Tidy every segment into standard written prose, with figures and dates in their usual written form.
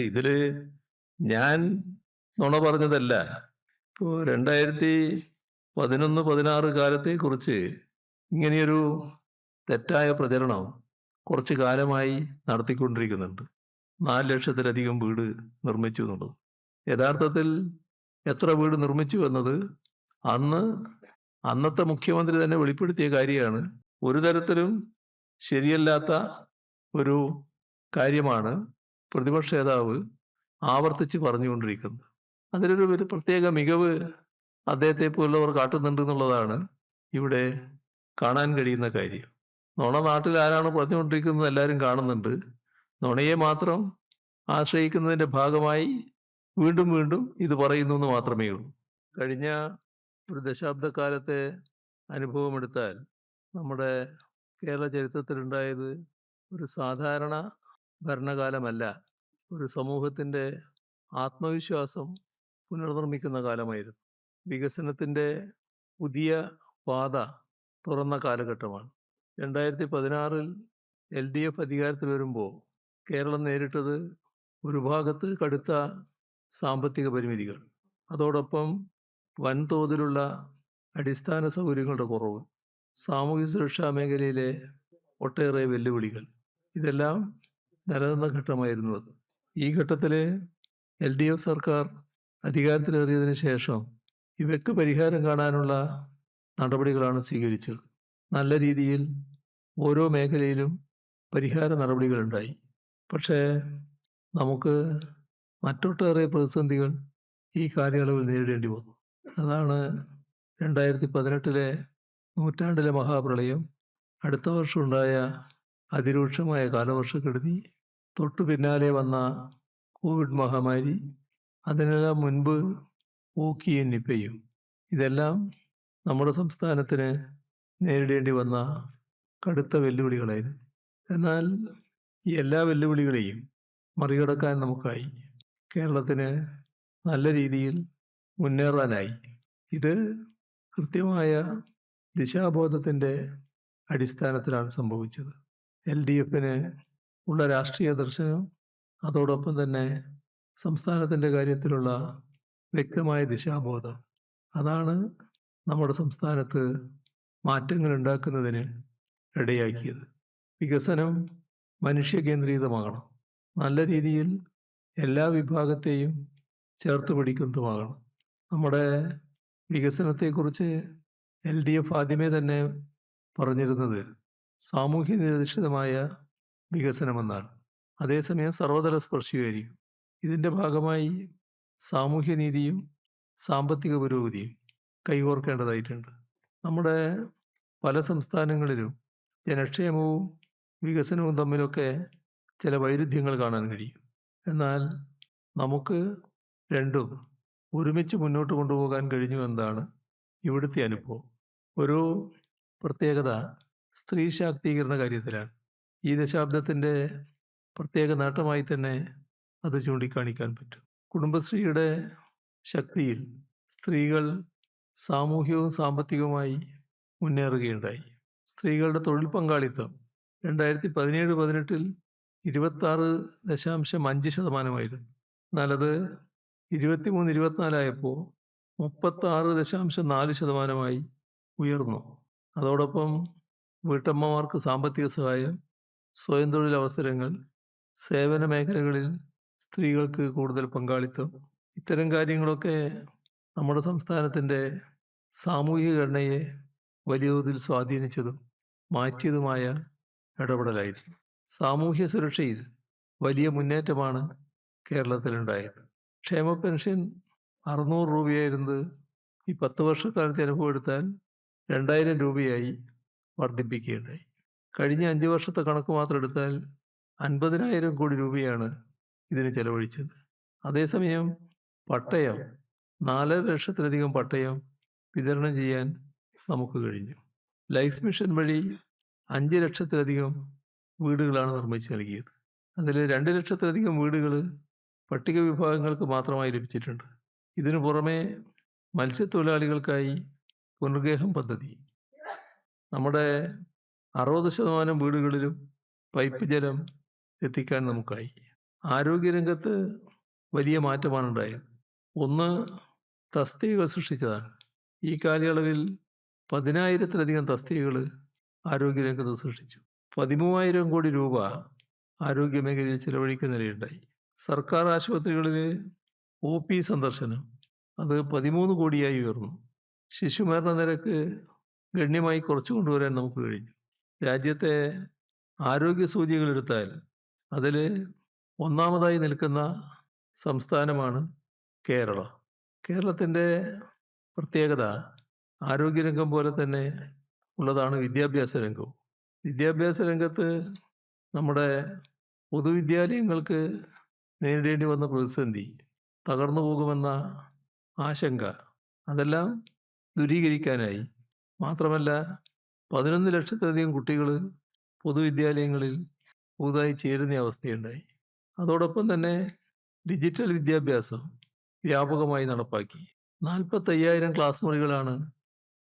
ഇതില് ഞാൻ നുണ പറഞ്ഞതല്ല. ഇപ്പോ 2011-16 കാലത്തെക്കുറിച്ച് ഇങ്ങനെയൊരു തെറ്റായ പ്രചരണം കുറച്ചു കാലമായി നടത്തിക്കൊണ്ടിരിക്കുന്നുണ്ട്. 4 ലക്ഷത്തിലധികം വീട് നിർമ്മിച്ചു എന്നുള്ളത്. യഥാർത്ഥത്തിൽ എത്ര വീട് നിർമ്മിച്ചു എന്നത് അന്ന് അന്നത്തെ മുഖ്യമന്ത്രി തന്നെ വെളിപ്പെടുത്തിയ കാര്യമാണ്. ഒരു തരത്തിലും ശരിയല്ലാത്ത ഒരു കാര്യമാണ് പ്രതിപക്ഷ നേതാവ് ആവർത്തിച്ച് പറഞ്ഞുകൊണ്ടിരിക്കുന്നത്. അതിലൊരു ഒരു പ്രത്യേക മികവ് അദ്ദേഹത്തെ പോലുള്ളവർ കാട്ടുന്നുണ്ട് എന്നുള്ളതാണ് ഇവിടെ കാണാൻ കഴിയുന്ന കാര്യം. നുണ നാട്ടിൽ ആരാണ് പറഞ്ഞുകൊണ്ടിരിക്കുന്നത് എല്ലാവരും കാണുന്നുണ്ട്. നുണയെ മാത്രം ആശ്രയിക്കുന്നതിൻ്റെ ഭാഗമായി വീണ്ടും വീണ്ടും ഇത് പറയുന്നു എന്ന് മാത്രമേ ഉള്ളൂ. കഴിഞ്ഞ ഒരു ദശാബ്ദക്കാലത്തെ അനുഭവമെടുത്താൽ നമ്മുടെ കേരള ചരിത്രത്തിലുണ്ടായത് ഒരു സാധാരണ ഭരണകാലമല്ല. ഒരു സമൂഹത്തിൻ്റെ ആത്മവിശ്വാസം പുനർനിർമ്മിക്കുന്ന കാലമായിരുന്നു. വികസനത്തിൻ്റെ പുതിയ പാത തുറന്ന കാലഘട്ടമാണ്. 2016 LDF അധികാരത്തിൽ വരുമ്പോൾ കേരളം നേരിട്ടത് ഒരു ഭാഗത്ത് കടുത്ത സാമ്പത്തിക പരിമിതികൾ, അതോടൊപ്പം വൻതോതിലുള്ള അടിസ്ഥാന സൗകര്യങ്ങളുടെ കുറവ്, സാമൂഹ്യ സുരക്ഷാ മേഖലയിലെ ഒട്ടേറെ വെല്ലുവിളികൾ, ഇതെല്ലാം നിലനിന്ന ഘട്ടമായിരുന്നു അത്. ഈ ഘട്ടത്തിൽ LDF സർക്കാർ അധികാരത്തിലേറിയതിനു ശേഷം ഇവയ്ക്ക് പരിഹാരം കാണാനുള്ള നടപടികളാണ് സ്വീകരിച്ചത്. നല്ല രീതിയിൽ ഓരോ മേഖലയിലും പരിഹാര നടപടികളുണ്ടായി. പക്ഷേ നമുക്ക് മറ്റൊട്ടേറെ പ്രതിസന്ധികൾ ഈ കാലയളവിൽ നേരിടേണ്ടി വന്നു. അതാണ് 2018 നൂറ്റാണ്ടിലെ മഹാപ്രളയം, അടുത്ത വർഷമുണ്ടായ അതിരൂക്ഷമായ കാലവർഷക്കെടുതി, തൊട്ടു പിന്നാലെ വന്ന കോവിഡ് മഹാമാരി, അതിനെല്ലാം മുൻപ് ഓക്കിയും നിപ്പയും, ഇതെല്ലാം നമ്മുടെ സംസ്ഥാനത്തിന് നേരിടേണ്ടി വന്ന കടുത്ത വെല്ലുവിളികളായിരുന്നു. എന്നാൽ ഈ എല്ലാ വെല്ലുവിളികളെയും മറികടക്കാൻ നമുക്കായി. കേരളത്തിന് നല്ല രീതിയിൽ മുന്നേറാനായി. ഇത് കൃത്യമായ ദിശാബോധത്തിൻ്റെ അടിസ്ഥാനത്തിലാണ് സംഭവിച്ചത്. LDFന് ഉള്ള രാഷ്ട്രീയ ദർശനം, അതോടൊപ്പം തന്നെ സംസ്ഥാനത്തിൻ്റെ കാര്യത്തിലുള്ള വ്യക്തമായ ദിശാബോധം, അതാണ് നമ്മുടെ സംസ്ഥാനത്ത് മാറ്റങ്ങൾ ഉണ്ടാക്കുന്നതിന് ഇടയാക്കിയത്. വികസനം മനുഷ്യ കേന്ദ്രീകൃതമാകണം. നല്ല രീതിയിൽ എല്ലാ വിഭാഗത്തെയും ചേർത്ത് പിടിക്കുന്നതുമാകണം. നമ്മുടെ വികസനത്തെക്കുറിച്ച് LDF ആദ്യമേ തന്നെ പറഞ്ഞിരുന്നത് സാമൂഹ്യ നിരധിഷ്ഠിതമായ വികസനമെന്നാണ്. അതേസമയം സർവതല സ്പർശിയായിരിക്കും. ഇതിൻ്റെ ഭാഗമായി സാമൂഹ്യനീതിയും സാമ്പത്തിക പുരോഗതിയും കൈകോർക്കേണ്ടതായിട്ടുണ്ട്. നമ്മുടെ പല സംസ്ഥാനങ്ങളിലും ജനക്ഷേമവും വികസനവും തമ്മിലൊക്കെ ചില വൈരുദ്ധ്യങ്ങൾ കാണാൻ കഴിയും. എന്നാൽ നമുക്ക് രണ്ടും ഒരുമിച്ച് മുന്നോട്ട് കൊണ്ടുപോകാൻ കഴിഞ്ഞു എന്നതാണ് ഇവിടുത്തെ അനുഭവം. ഒരു പ്രത്യേകത സ്ത്രീ ശാക്തീകരണ കാര്യത്തിലാണ്. ഈ ദശാബ്ദത്തിൻ്റെ പ്രത്യേക നേട്ടമായി തന്നെ അത് ചൂണ്ടിക്കാണിക്കാൻ പറ്റും. കുടുംബശ്രീയുടെ ശക്തിയിൽ സ്ത്രീകൾ സാമൂഹികവും സാമ്പത്തികവുമായി മുന്നേറുകയുണ്ടായി. സ്ത്രീകളുടെ തൊഴിൽ പങ്കാളിത്തം 2017-18 26.5%. എന്നാൽ അത് 23-24 ആയപ്പോൾ 36.4% ഉയർന്നു. അതോടൊപ്പം വീട്ടമ്മമാർക്ക് സാമ്പത്തിക സഹായം, സ്വയം തൊഴിലവസരങ്ങൾ, സേവന മേഖലകളിൽ സ്ത്രീകൾക്ക് കൂടുതൽ പങ്കാളിത്തം, ഇത്തരം കാര്യങ്ങളൊക്കെ നമ്മുടെ സംസ്ഥാനത്തിൻ്റെ സാമൂഹിക ഘടനയെ വലിയ തോതിൽ സ്വാധീനിച്ചതും മാറ്റിയതുമായ ഇടപെടലായിരുന്നു. സാമൂഹ്യ സുരക്ഷയിൽ വലിയ മുന്നേറ്റമാണ് കേരളത്തിലുണ്ടായത്. ക്ഷേമ പെൻഷൻ 600 രൂപയായിരുന്നത് ഈ 10 വർഷക്കാലത്തെ അനുഭവം എടുത്താൽ 2000 രൂപയായി വർദ്ധിപ്പിക്കുകയുണ്ടായി. കഴിഞ്ഞ 5 വർഷത്തെ കണക്ക് മാത്രം എടുത്താൽ 50,000 കോടി രൂപയാണ് ഇതിന് ചെലവഴിച്ചത്. അതേസമയം പട്ടയം 4 ലക്ഷത്തിലധികം പട്ടയം വിതരണം ചെയ്യാൻ നമുക്ക് കഴിഞ്ഞു. ലൈഫ് മിഷൻ വഴി 5 ലക്ഷത്തിലധികം വീടുകളാണ് നിർമ്മിച്ച് നൽകിയത്. അതിൽ 2 ലക്ഷത്തിലധികം വീടുകൾ പട്ടിക വിഭാഗങ്ങൾക്ക് മാത്രമായി ലഭിച്ചിട്ടുണ്ട്. ഇതിനു പുറമെ മത്സ്യത്തൊഴിലാളികൾക്കായി പുനർഗേഹം പദ്ധതി, നമ്മുടെ 60% വീടുകളിലും പൈപ്പ് ജലം എത്തിക്കാൻ നമുക്കായി. ആരോഗ്യരംഗത്ത് വലിയ മാറ്റമാണ് ഉണ്ടായത്. ഒന്ന്, തസ്തികകൾ സൃഷ്ടിച്ചതാണ്. ഈ കാലയളവിൽ 10,000-ത്തിലധികം തസ്തികകൾ ആരോഗ്യരംഗത്ത് സൃഷ്ടിച്ചു. 13,000 കോടി രൂപ ആരോഗ്യമേഖലയിൽ ചിലവഴിക്കുന്ന നിലയുണ്ടായി. സർക്കാർ ആശുപത്രികളിൽ OP സന്ദർശനം അത് 13 കോടിയായി ഉയർന്നു. ശിശുമരണ നിരക്ക് ഗണ്യമായി കുറച്ചു കൊണ്ടുവരാൻ നമുക്ക് കഴിഞ്ഞു. രാജ്യത്തെ ആരോഗ്യ സൂചികകൾ എടുത്താൽ അതിൽ ഒന്നാമതായി നിൽക്കുന്ന സംസ്ഥാനമാണ് കേരളം. കേരളത്തിൻ്റെ പ്രത്യേകത ആരോഗ്യരംഗം പോലെ തന്നെ ഉള്ളതാണ് വിദ്യാഭ്യാസ രംഗവും. വിദ്യാഭ്യാസ രംഗത്ത് നമ്മുടെ പൊതുവിദ്യാലയങ്ങൾക്ക് നേരിടേണ്ടി വന്ന പ്രതിസന്ധി, തകർന്നു പോകുമെന്ന ആശങ്ക, അതെല്ലാം ദൂരീകരിക്കാനായി. മാത്രമല്ല 11 ലക്ഷത്തിലധികം കുട്ടികൾ പൊതുവിദ്യാലയങ്ങളിൽ പുതുതായി ചേരുന്ന അവസ്ഥയുണ്ടായി. അതോടൊപ്പം തന്നെ ഡിജിറ്റൽ വിദ്യാഭ്യാസം വ്യാപകമായി നടപ്പാക്കി. 45,000 ക്ലാസ് മുറികളാണ്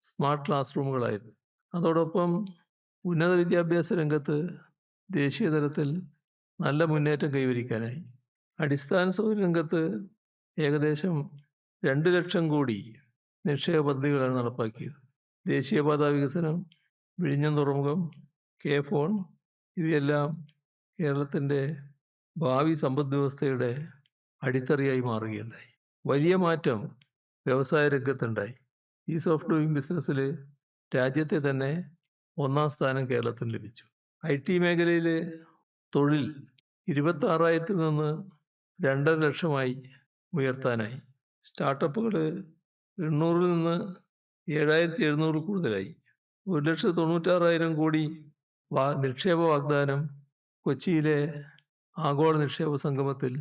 സ്മാർട്ട് ക്ലാസ് റൂമുകളായത്. അതോടൊപ്പം ഉന്നത വിദ്യാഭ്യാസ രംഗത്ത് ദേശീയ തലത്തിൽ നല്ല മുന്നേറ്റം കൈവരിക്കാനായി. അടിസ്ഥാന സൗകര്യ രംഗത്ത് ഏകദേശം 2 ലക്ഷം കോടി നിക്ഷേപ പദ്ധതികളാണ് നടപ്പാക്കിയത്. ദേശീയപാത വികസനം, വിഴിഞ്ഞം തുറമുഖം, K-ഫോൺ ഇവയെല്ലാം കേരളത്തിൻ്റെ ഭാവി സമ്പദ് വ്യവസ്ഥയുടെ അടിത്തറയായി മാറുകയുണ്ടായി. വലിയ മാറ്റം വ്യവസായ രംഗത്തുണ്ടായി. ഈസ് ഓഫ് ഡൂയിങ് ബിസിനസ്സിൽ രാജ്യത്തെ തന്നെ 1-ാം സ്ഥാനം കേരളത്തിന് ലഭിച്ചു. IT മേഖലയിൽ തൊഴിൽ 26,000-ൽ നിന്ന് 2.5 ലക്ഷമായി ഉയർത്താനായി. സ്റ്റാർട്ടപ്പുകൾ 800-ൽ നിന്ന് 7,700 കൂടുതലായി. 1,96,000 കോടി നിക്ഷേപ വാഗ്ദാനം കൊച്ചിയിലെ ആഗോള നിക്ഷേപ സംഗമത്തിൽ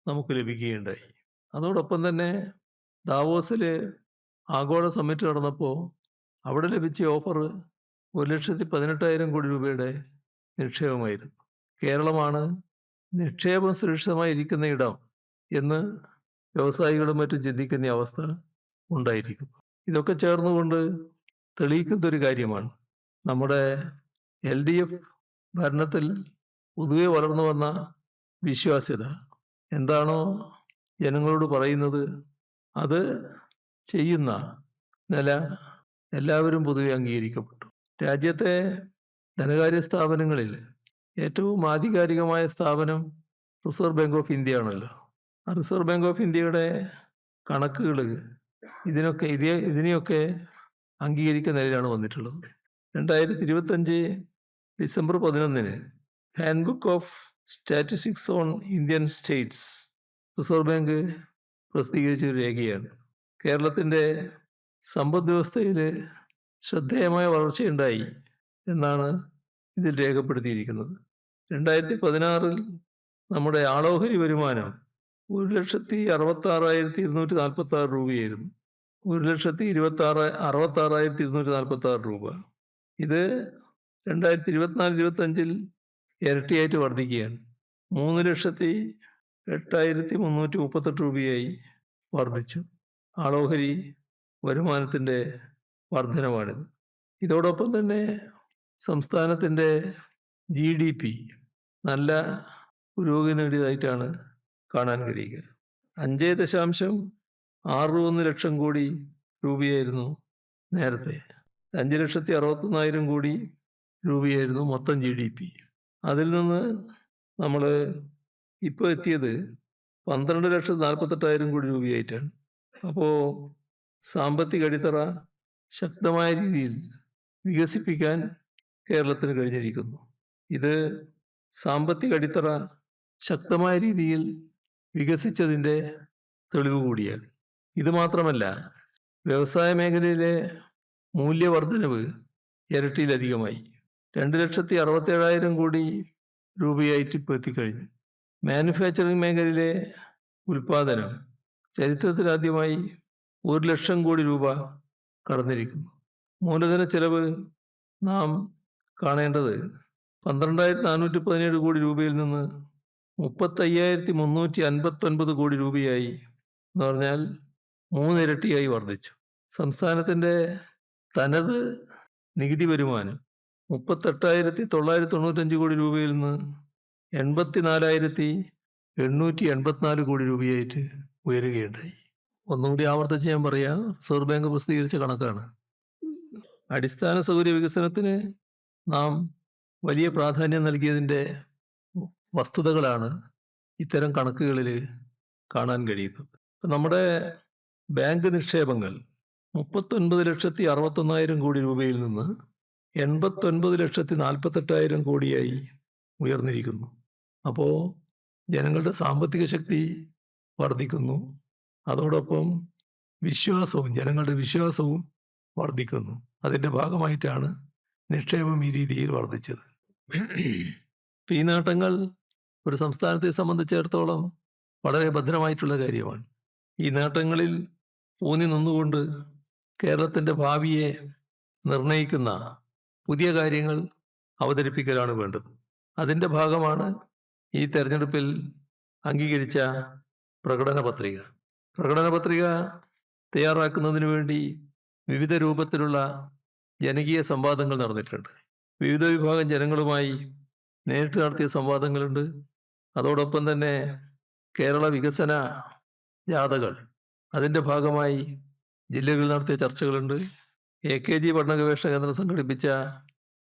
നമുക്ക് ലഭിക്കുകയുണ്ടായി. അതോടൊപ്പം തന്നെ ദാവോസിൽ ആഗോള സമ്മിറ്റ് നടന്നപ്പോൾ അവിടെ ലഭിച്ച ഓഫർ 1,18,000 കോടി രൂപയുടെ നിക്ഷേപമായിരുന്നു. കേരളമാണ് നിക്ഷേപം സുരക്ഷിതമായിരിക്കുന്ന ഇടം എന്ന് വ്യവസായികളും മറ്റും ചിന്തിക്കുന്ന അവസ്ഥ ഉണ്ടായിരിക്കുന്നു. ഇതൊക്കെ ചേർന്നുകൊണ്ട് തെളിയിക്കുന്നൊരു കാര്യമാണ് നമ്മുടെ LDF ഭരണത്തിൽ പൊതുവെ വളർന്നു വന്ന വിശ്വാസ്യത. എന്താണോ ജനങ്ങളോട് പറയുന്നത് അത് ചെയ്യുന്ന നില എല്ലാവരും പൊതുവെ അംഗീകരിക്കപ്പെട്ടു. രാജ്യത്തെ ധനകാര്യ സ്ഥാപനങ്ങളിൽ ഏറ്റവും ആധികാരികമായ സ്ഥാപനം റിസർവ് ബാങ്ക് ഓഫ് ഇന്ത്യ ആണല്ലോ. ആ റിസർവ് ബാങ്ക് ഓഫ് ഇന്ത്യയുടെ കണക്കുകൾ ഇതിനെയൊക്കെ അംഗീകരിക്കുന്ന നിലയിലാണ് വന്നിട്ടുള്ളത്. 2025 December 11 handbook of statistics on Indian states Reserve Bank പ്രസിദ്ധീകരിച്ചൊരു രേഖയാണ്. കേരളത്തിൻ്റെ സമ്പദ് വ്യവസ്ഥയിൽ ശ്രദ്ധേയമായ വളർച്ചയുണ്ടായി എന്നാണ് ഇതിൽ രേഖപ്പെടുത്തിയിരിക്കുന്നത്. 2016 നമ്മുടെ ആളോഹരി വരുമാനം 1,66,246 രൂപയായിരുന്നു. 1,66,246 രൂപ. ഇത് 2024-25 ഇരട്ടിയായിട്ട് വർദ്ധിക്കുകയാണ്. 3,08,338 രൂപയായി വർദ്ധിച്ചു. ആളോഹരി വരുമാനത്തിൻ്റെ വർധനമാണിത്. ഇതോടൊപ്പം തന്നെ സംസ്ഥാനത്തിൻ്റെ GDP നല്ല പുരോഗതി നേടിയതായിട്ടാണ് കാണാൻ കഴിയുക. 5.61 ലക്ഷം കോടി രൂപയായിരുന്നു നേരത്തെ. 5,61,000 കോടി രൂപയായിരുന്നു മൊത്തം GDP. അതിൽ നിന്ന് നമ്മൾ ഇപ്പോൾ എത്തിയത് 12,48,000 കോടി രൂപയായിട്ടാണ്. അപ്പോൾ സാമ്പത്തിക അടിത്തറ ശക്തമായ രീതിയിൽ വികസിപ്പിക്കാൻ കേരളത്തിന് കഴിഞ്ഞിരിക്കുന്നു. ഇത് സാമ്പത്തിക അടിത്തറ ശക്തമായ രീതിയിൽ വികസിച്ചതിൻ്റെ തെളിവ് കൂടിയാണ്. ഇത് മാത്രമല്ല, വ്യവസായ മേഖലയിലെ മൂല്യവർദ്ധനവ് ഇരട്ടിയിലധികമായി. 2,67,000 കോടി രൂപയായിട്ട് ഇപ്പോൾ എത്തിക്കഴിഞ്ഞു. മാനുഫാക്ചറിംഗ് മേഖലയിലെ ഉൽപ്പാദനം ചരിത്രത്തിലാദ്യമായി 1 ലക്ഷം കോടി രൂപ കടന്നിരിക്കുന്നു. മൂലധന ചെലവ് നാം കാണേണ്ടത് 12,417 കോടി രൂപയിൽ നിന്ന് 35,359 കോടി രൂപയായി എന്ന് പറഞ്ഞാൽ 3 ഇരട്ടിയായി വർദ്ധിച്ചു. സംസ്ഥാനത്തിൻ്റെ തനത് നികുതി വരുമാനം 38,995 കോടി രൂപയിൽ നിന്ന് 884 കോടി രൂപയായിട്ട് ഉയരുകയുണ്ടായി. ഒന്നുകൂടി ആവർത്തിച്ച് ഞാൻ പറയാം, റിസർവ് ബാങ്ക് പ്രസിദ്ധീകരിച്ച കണക്കാണ്. അടിസ്ഥാന സൗകര്യ വികസനത്തിന് നാം വലിയ പ്രാധാന്യം നൽകിയതിൻ്റെ വസ്തുതകളാണ് ഇത്തരം കണക്കുകളിൽ കാണാൻ കഴിയുന്നത്. നമ്മുടെ ബാങ്ക് നിക്ഷേപങ്ങൾ 39,61,000 കോടി രൂപയിൽ നിന്ന് 89,48,000 കോടിയായി ഉയർന്നിരിക്കുന്നു. അപ്പോൾ ജനങ്ങളുടെ സാമ്പത്തിക ശക്തി വർദ്ധിക്കുന്നു, അതോടൊപ്പം ജനങ്ങളുടെ വിശ്വാസവും വർദ്ധിക്കുന്നു. അതിൻ്റെ ഭാഗമായിട്ടാണ് നിക്ഷേപം ഈ രീതിയിൽ വർദ്ധിച്ചത്. ഈ നേട്ടങ്ങൾ ഒരു സംസ്ഥാനത്തെ സംബന്ധിച്ചിടത്തോളം വളരെ ഭദ്രമായിട്ടുള്ള കാര്യമാണ്. ഈ നേട്ടങ്ങളിൽ ഊന്നി നിന്നുകൊണ്ട് കേരളത്തിൻ്റെ ഭാവിയെ നിർണയിക്കുന്ന പുതിയ കാര്യങ്ങൾ അവതരിപ്പിക്കലാണ് വേണ്ടത്. അതിൻ്റെ ഭാഗമാണ് ഈ തെരഞ്ഞെടുപ്പിൽ അംഗീകരിച്ച പ്രകടന പത്രിക. പ്രകടന പത്രിക തയ്യാറാക്കുന്നതിന് വേണ്ടി വിവിധ രൂപത്തിലുള്ള ജനകീയ സംവാദങ്ങൾ നടന്നിട്ടുണ്ട്. വിവിധ വിഭാഗം ജനങ്ങളുമായി നേരിട്ട് നടത്തിയ സംവാദങ്ങളുണ്ട്. അതോടൊപ്പം തന്നെ കേരള വികസന ജാഥകൾ, അതിൻ്റെ ഭാഗമായി ജില്ലകളിൽ നടത്തിയ ചർച്ചകളുണ്ട്. AKG പഠന ഗവേഷണ കേന്ദ്രം സംഘടിപ്പിച്ച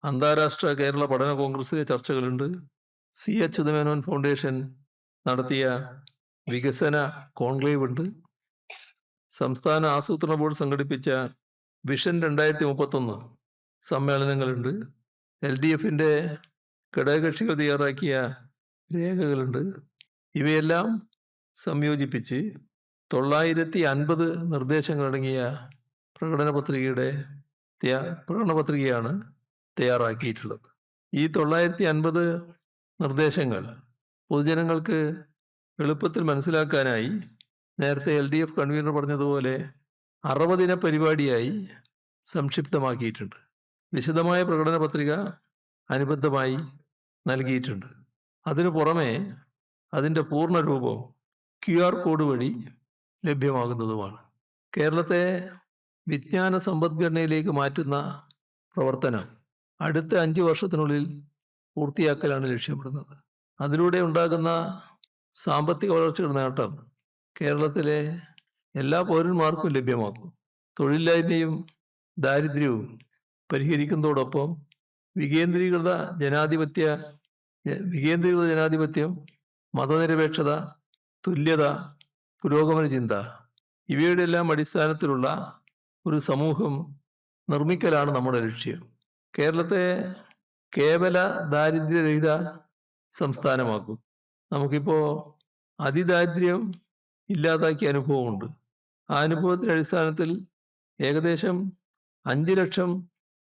അന്താരാഷ്ട്ര കേരള പഠന കോൺഗ്രസിലെ ചർച്ചകളുണ്ട്. C. അച്യുതമേനോൻ ഫൗണ്ടേഷൻ നടത്തിയ വികസന കോൺക്ലേവ് ഉണ്ട്. സംസ്ഥാന ആസൂത്രണ ബോർഡ് സംഘടിപ്പിച്ച വിഷൻ 2031 സമ്മേളനങ്ങളുണ്ട്. LDFിൻ്റെ ഘടകകക്ഷികൾ തയ്യാറാക്കിയ രേഖകളുണ്ട്. ഇവയെല്ലാം സംയോജിപ്പിച്ച് 950 നിർദ്ദേശങ്ങളടങ്ങിയ പ്രകടന പത്രികയാണ് തയ്യാറാക്കിയിട്ടുള്ളത്. ഈ 950 നിർദ്ദേശങ്ങൾ പൊതുജനങ്ങൾക്ക് എളുപ്പത്തിൽ മനസ്സിലാക്കാനായി നേരത്തെ LDF കൺവീനർ പറഞ്ഞതുപോലെ 60 പരിപാടിയായി സംക്ഷിപ്തമാക്കിയിട്ടുണ്ട്. വിശദമായ പ്രകടന പത്രിക അനുബന്ധമായി നൽകിയിട്ടുണ്ട്. അതിനു പുറമെ അതിൻ്റെ പൂർണ്ണരൂപം QR കോഡ് വഴി ലഭ്യമാകുന്നതുമാണ്. കേരളത്തെ വിജ്ഞാന സമ്പദ്ഘടനയിലേക്ക് മാറ്റുന്ന പ്രവർത്തനം അടുത്ത 5 വർഷത്തിനുള്ളിൽ പൂർത്തിയാക്കലാണ് ലക്ഷ്യമിടുന്നത്. അതിലൂടെ ഉണ്ടാകുന്ന സാമ്പത്തിക വളർച്ചയുടെ നേട്ടം കേരളത്തിലെ എല്ലാ പൗരന്മാർക്കും ലഭ്യമാക്കും. തൊഴിലില്ലായ്മയും ദാരിദ്ര്യവും പരിഹരിക്കുന്നതോടൊപ്പം വികേന്ദ്രീകൃത ജനാധിപത്യം, മതനിരപേക്ഷത, തുല്യത, പുരോഗമന ചിന്ത ഇവയുടെ എല്ലാം അടിസ്ഥാനത്തിലുള്ള ഒരു സമൂഹം നിർമ്മിക്കലാണ് നമ്മുടെ ലക്ഷ്യം. കേരളത്തെ കേവല ദാരിദ്ര്യരഹിത സംസ്ഥാനമാക്കും. നമുക്കിപ്പോൾ അതിദാരിദ്ര്യം ഇല്ലാതാക്കിയ അനുഭവമുണ്ട്. ആ അനുഭവത്തിൻ്റെ അടിസ്ഥാനത്തിൽ ഏകദേശം 5 ലക്ഷം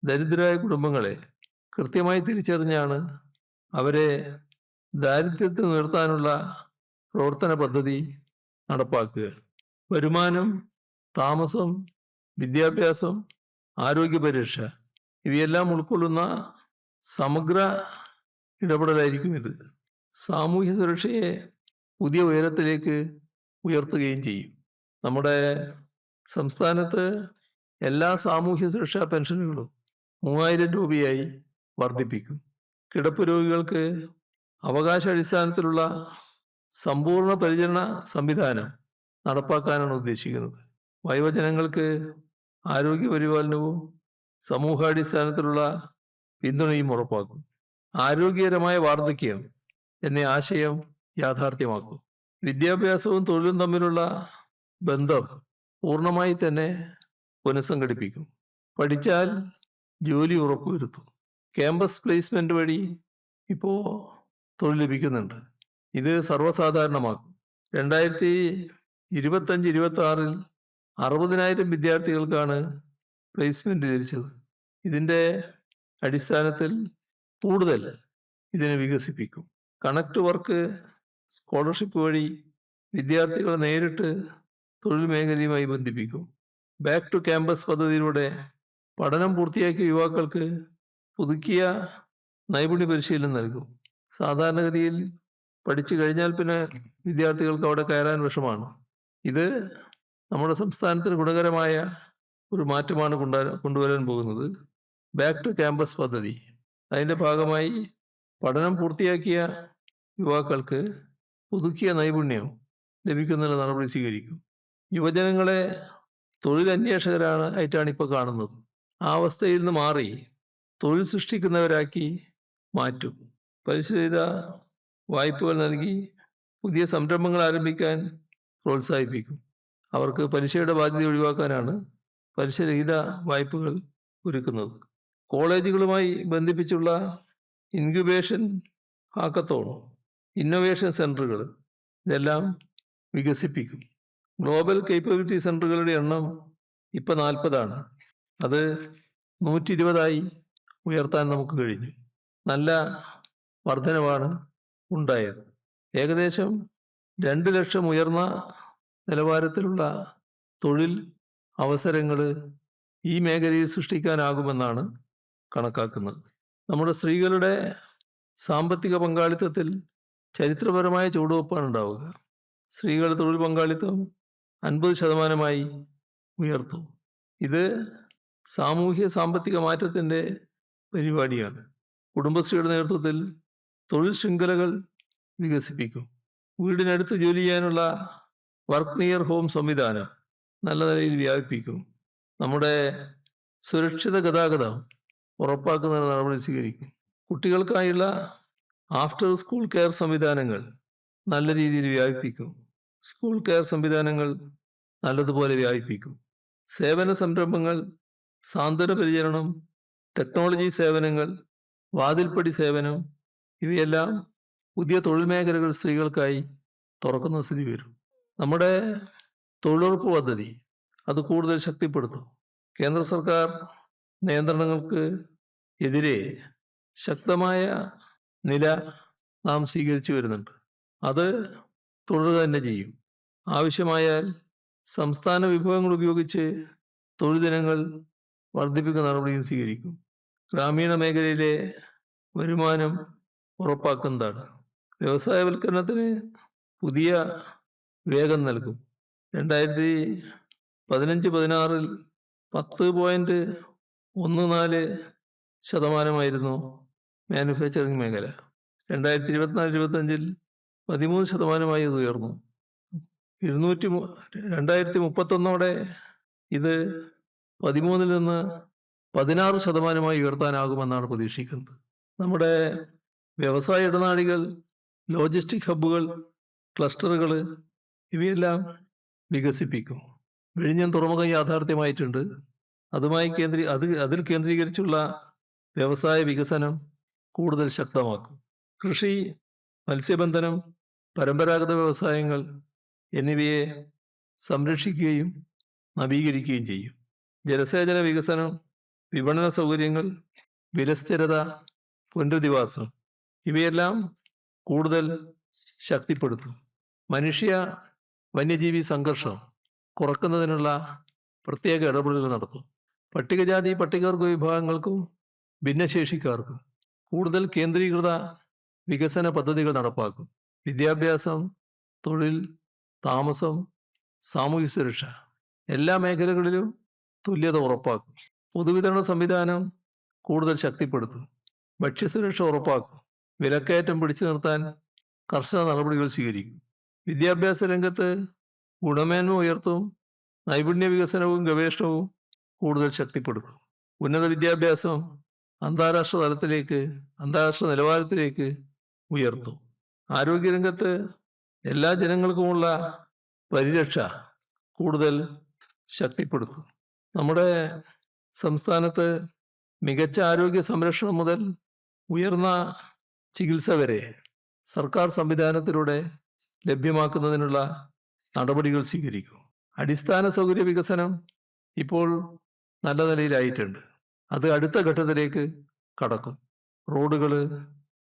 ദരിദ്രരായ കുടുംബങ്ങളെ കൃത്യമായി തിരിച്ചറിഞ്ഞാണ് അവരെ ദാരിദ്ര്യത്തിൽ നിർത്താനുള്ള പ്രവർത്തന പദ്ധതി നടപ്പാക്കുക. വരുമാനം, താമസം, വിദ്യാഭ്യാസം, ആരോഗ്യപരിരക്ഷ ഇവയെല്ലാം ഉൾക്കൊള്ളുന്ന സമഗ്ര ഇടപെടലായിരിക്കും ഇത്. സാമൂഹ്യ സുരക്ഷയെ പുതിയ ഉയരത്തിലേക്ക് ഉയർത്തുകയും ചെയ്യും. നമ്മുടെ സംസ്ഥാനത്ത് എല്ലാ സാമൂഹ്യ സുരക്ഷാ പെൻഷനുകളും 3000 രൂപയായി വർദ്ധിപ്പിക്കും. കിടപ്പ് രോഗികൾക്ക് അവകാശാടിസ്ഥാനത്തിലുള്ള സമ്പൂർണ്ണ പരിചരണ സംവിധാനം നടപ്പാക്കാനാണ് ഉദ്ദേശിക്കുന്നത്. വയോജനങ്ങൾക്ക് ആരോഗ്യ പരിപാലനവും സമൂഹാടിസ്ഥാനത്തിലുള്ള പിന്തുണയും ഉറപ്പാക്കും. ആരോഗ്യകരമായ വാർദ്ധക്യം എന്ന ആശയം യാഥാർത്ഥ്യമാക്കും. വിദ്യാഭ്യാസവും തൊഴിലും തമ്മിലുള്ള ബന്ധം പൂർണ്ണമായി തന്നെ പുനഃസംഘടിപ്പിക്കും. പഠിച്ചാൽ ജോലി ഉറപ്പുവരുത്തും. ക്യാമ്പസ് പ്ലേസ്മെന്റ് വഴി ഇപ്പോൾ തൊഴിൽ ലഭിക്കുന്നുണ്ട്. ഇത് സർവ്വസാധാരണമാക്കും. 2025-26 60,000 വിദ്യാർത്ഥികൾക്കാണ് പ്ലേസ്മെന്റ് ലഭിച്ചത്. ഇതിൻ്റെ അടിസ്ഥാനത്തിൽ കൂടുതൽ ഇതിനെ വികസിപ്പിക്കും. കണക്ട് വർക്ക് സ്കോളർഷിപ്പ് വഴി വിദ്യാർത്ഥികളെ നേരിട്ട് തൊഴിൽ മേഖലയുമായി ബന്ധിപ്പിക്കും. ബാക്ക് ടു ക്യാമ്പസ് പദ്ധതിയിലൂടെ പഠനം പൂർത്തിയാക്കിയ യുവാക്കൾക്ക് പുതുക്കിയ നൈപുണ്യ പരിശീലനം നൽകും. സാധാരണഗതിയിൽ പഠിച്ചു കഴിഞ്ഞാൽ പിന്നെ വിദ്യാർത്ഥികൾക്ക് അവിടെ കയറാൻ വിഷമാണ്. ഇത് നമ്മുടെ സംസ്ഥാനത്തിന് ഗുണകരമായ ഒരു മാറ്റമാണ് കൊണ്ടുവരാൻ പോകുന്നത്. ബാക്ക് ടു ക്യാമ്പസ് പദ്ധതി അതിൻ്റെ ഭാഗമായി പഠനം പൂർത്തിയാക്കിയ യുവാക്കൾക്ക് പുതുക്കിയ നൈപുണ്യം ലഭിക്കുന്നതിന് നടപടി സ്വീകരിക്കും. യുവജനങ്ങളെ ആയിട്ടാണ് ഇപ്പോൾ കാണുന്നത്. ആ അവസ്ഥയിൽ നിന്ന് മാറി തൊഴിൽ സൃഷ്ടിക്കുന്നവരാക്കി മാറ്റും. പലിശരഹിത വായ്പകൾ നൽകി പുതിയ സംരംഭങ്ങൾ ആരംഭിക്കാൻ പ്രോത്സാഹിപ്പിക്കും. അവർക്ക് പലിശയുടെ ബാധ്യത ഒഴിവാക്കാനാണ് പലിശരഹിത വായ്പകൾ ഒരുക്കുന്നത്. കോളേജുകളുമായി ബന്ധിപ്പിച്ചുള്ള ഇൻക്യുബേഷൻ ഹാക്കത്തോൺ, ഇന്നൊവേഷൻ സെൻ്ററുകൾ ഇതെല്ലാം വികസിപ്പിക്കും. ഗ്ലോബൽ കേപ്പബിലിറ്റി സെൻ്ററുകളുടെ എണ്ണം ഇപ്പോൾ 40 അത് 120 ഉയർത്താൻ നമുക്ക് കഴിഞ്ഞു. നല്ല വർധനവാണ് ഉണ്ടായത്. ഏകദേശം 2 ലക്ഷം ഉയർന്ന നിലവാരത്തിലുള്ള തൊഴിൽ അവസരങ്ങൾ ഈ മേഖലയിൽ സൃഷ്ടിക്കാനാകുമെന്നാണ് കണക്കാക്കുന്നത്. നമ്മുടെ സ്ത്രീകളുടെ സാമ്പത്തിക പങ്കാളിത്തത്തിൽ ചരിത്രപരമായ ചുവടുവെപ്പാണ് ഉണ്ടാവുക. സ്ത്രീകളുടെ തൊഴിൽ പങ്കാളിത്തം 50% ഉയർത്തും. ഇത് സാമൂഹ്യ സാമ്പത്തിക മാറ്റത്തിൻ്റെ പരിപാടിയാണ്. കുടുംബശ്രീയുടെ നേതൃത്വത്തിൽ തൊഴിൽ ശൃംഖലകൾ വികസിപ്പിക്കും. വീടിനടുത്ത് ജോലി ചെയ്യാനുള്ള വർക്ക് നിയർ ഹോം സംവിധാനം നല്ല നിലയിൽ വ്യാപിപ്പിക്കും. നമ്മുടെ സുരക്ഷിത ഗതാഗതം ഉറപ്പാക്കുന്നതിന് നടപടി സ്വീകരിക്കും. കുട്ടികൾക്കായുള്ള ആഫ്റ്റർ സ്കൂൾ കെയർ സംവിധാനങ്ങൾ നല്ല രീതിയിൽ വ്യാപിപ്പിക്കും. സ്കൂൾ കെയർ സംവിധാനങ്ങൾ നല്ലതുപോലെ വ്യാപിപ്പിക്കും. സേവന സംരംഭങ്ങൾ, സാന്ത്വന പരിചരണം, ടെക്നോളജി സേവനങ്ങൾ, വാതിൽപ്പടി സേവനം ഇവയെല്ലാം പുതിയ തൊഴിൽ മേഖലകൾ സ്ത്രീകൾക്കായി തുറക്കുന്ന സ്ഥിതി വരും. നമ്മുടെ തൊഴിലുറപ്പ് പദ്ധതി അത് കൂടുതൽ ശക്തിപ്പെടുത്തും. കേന്ദ്ര സർക്കാർ നിയന്ത്രണങ്ങൾക്ക് എതിരെ ശക്തമായ നില നാം സ്വീകരിച്ചു വരുന്നുണ്ട്. അത് തുടരുക തന്നെ ചെയ്യും. ആവശ്യമായാൽ സംസ്ഥാന വിഭവങ്ങൾ ഉപയോഗിച്ച് തൊഴിൽ ദിനങ്ങൾ വർദ്ധിപ്പിക്കുന്ന നടപടിയും സ്വീകരിക്കും. ഗ്രാമീണ മേഖലയിലെ വരുമാനം ഉറപ്പാക്കുന്നതാണ്. വ്യവസായവൽക്കരണത്തിന് പുതിയ വേഗം നൽകും. 2015-16 10.14% മാനുഫാക്ചറിംഗ് മേഖല. 2024-25 13% ഇത് ഉയർന്നു. 2031 ഇത് 13 നിന്ന് 16% ഉയർത്താനാകുമെന്നാണ് പ്രതീക്ഷിക്കുന്നത്. നമ്മുടെ വ്യവസായ ഇടനാഴികൾ, ലോജിസ്റ്റിക് ഹബ്ബുകൾ, ക്ലസ്റ്ററുകൾ ഇവയെല്ലാം വികസിപ്പിക്കും. വിഴിഞ്ഞം തുറമുഖം യാഥാർത്ഥ്യമായിട്ടുണ്ട്. അതിൽ കേന്ദ്രീകരിച്ചുള്ള വ്യവസായ വികസനം കൂടുതൽ ശക്തമാക്കും. കൃഷി, മത്സ്യബന്ധനം, പരമ്പരാഗത വ്യവസായങ്ങൾ എന്നിവയെ സംരക്ഷിക്കുകയും നവീകരിക്കുകയും ചെയ്യും. ജലസേചന വികസനം, വിപണന സൗകര്യങ്ങൾ, വിലസ്ഥിരത, പുനരധിവാസം ഇവയെല്ലാം കൂടുതൽ ശക്തിപ്പെടുത്തും. മനുഷ്യ വന്യജീവി സംഘർഷം കുറക്കുന്നതിനുള്ള പ്രത്യേക ഇടപെടലുകൾ നടത്തും. പട്ടികജാതി പട്ടികവർഗ വിഭാഗങ്ങൾക്കും ഭിന്നശേഷിക്കാർക്കും കൂടുതൽ കേന്ദ്രീകൃത വികസന പദ്ധതികൾ നടപ്പാക്കും. വിദ്യാഭ്യാസം, തൊഴിൽ, താമസം, സാമൂഹ്യ സുരക്ഷ എല്ലാ മേഖലകളിലും തുല്യത ഉറപ്പാക്കും. പൊതുവിതരണ സംവിധാനം കൂടുതൽ ശക്തിപ്പെടുത്തും. ഭക്ഷ്യസുരക്ഷ ഉറപ്പാക്കും. വിലക്കയറ്റം പിടിച്ചു നിർത്താൻ കർശന നടപടികൾ സ്വീകരിക്കും. വിദ്യാഭ്യാസ രംഗത്ത് ഗുണമേന്മ ഉയർത്തും. നൈപുണ്യ വികസനവും ഗവേഷണവും കൂടുതൽ ശക്തിപ്പെടുത്തും. ഉന്നത വിദ്യാഭ്യാസം അന്താരാഷ്ട്ര നിലവാരത്തിലേക്ക് ഉയർത്തും. ആരോഗ്യരംഗത്ത് എല്ലാ ജനങ്ങൾക്കുമുള്ള പരിരക്ഷ കൂടുതൽ ശക്തിപ്പെടുത്തും. നമ്മുടെ സംസ്ഥാനത്ത് മികച്ച ആരോഗ്യ സംരക്ഷണം മുതൽ ഉയർന്ന ചികിത്സ വരെ സർക്കാർ സംവിധാനത്തിലൂടെ ലഭ്യമാക്കുന്നതിനുള്ള നടപടികൾ സ്വീകരിക്കും. അടിസ്ഥാന സൗകര്യ വികസനം ഇപ്പോൾ നല്ല നിലയിലായിട്ടുണ്ട്. അത് അടുത്ത ഘട്ടത്തിലേക്ക് കടക്കും. റോഡുകൾ,